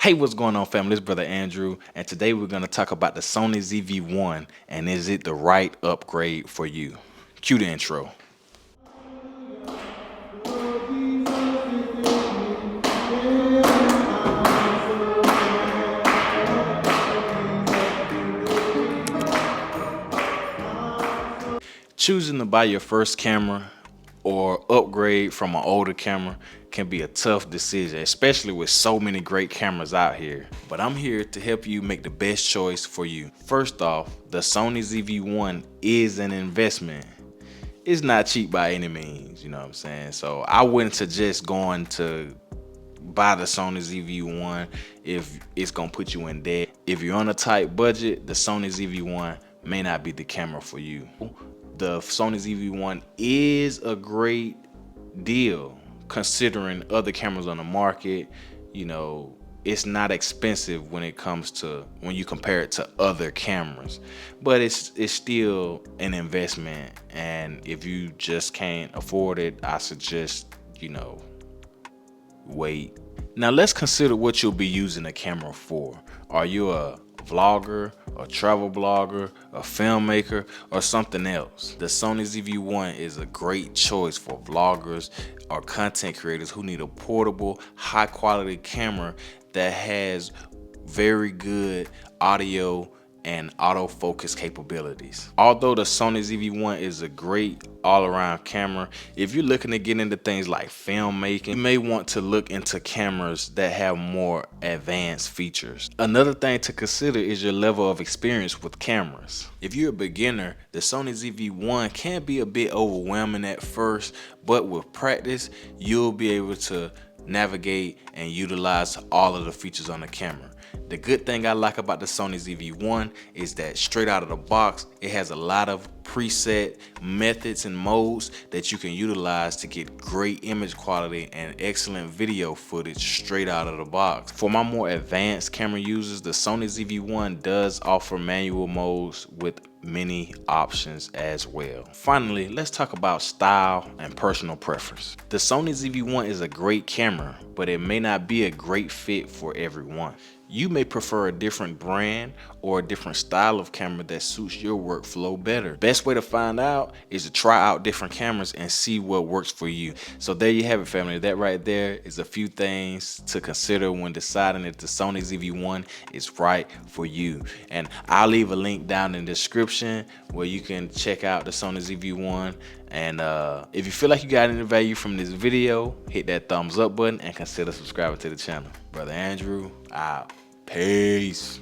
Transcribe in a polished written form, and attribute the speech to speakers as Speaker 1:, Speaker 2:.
Speaker 1: Hey, what's going on, family? It's brother Andrew, and today we're going to talk about the Sony ZV-1 and is it the right upgrade for you? Cue the intro. Choosing to buy your first camera or upgrade from an older camera can be a tough decision, especially with so many great cameras out here. But I'm here to help you make the best choice for you. First off, the Sony ZV-1 is an investment. It's not cheap by any means, you know what I'm saying? So I wouldn't suggest going to buy the Sony ZV-1 if it's gonna put you in debt. If you're on a tight budget, the Sony ZV-1 may not be the camera for you. The Sony ZV-1 is a great deal considering other cameras on the market. You know, it's not expensive when you compare it to other cameras, but it's still an investment. And if you just can't afford it, I suggest, wait. Now let's consider what you'll be using the camera for. Are you a vlogger, a travel blogger, a filmmaker, or something else? The Sony ZV-1 is a great choice for vloggers or content creators who need a portable, high quality camera that has very good audio and autofocus capabilities. Although the Sony ZV-1 is a great all-around camera, if you're looking to get into things like filmmaking, you may want to look into cameras that have more advanced features. Another thing to consider is your level of experience with cameras. If you're a beginner, the Sony ZV-1 can be a bit overwhelming at first, but with practice, you'll be able to navigate and utilize all of the features on the camera. The good thing I like about the Sony ZV-1 is that straight out of the box, it has a lot of preset methods and modes that you can utilize to get great image quality and excellent video footage straight out of the box. For my more advanced camera users, the Sony ZV-1 does offer manual modes with many options as well. Finally, let's talk about style and personal preference. The Sony ZV-1 is a great camera, but it may not be a great fit for everyone. You may prefer a different brand or a different style of camera that suits your workflow better. Best way to find out is to try out different cameras and see what works for you. So there you have it, family. That right there is a few things to consider when deciding if the Sony ZV-1 is right for you. And I'll leave a link down in the description where you can check out the Sony ZV-1. And if you feel like you got any value from this video, hit that thumbs up button and consider subscribing to the channel. Brother Andrew out. Peace.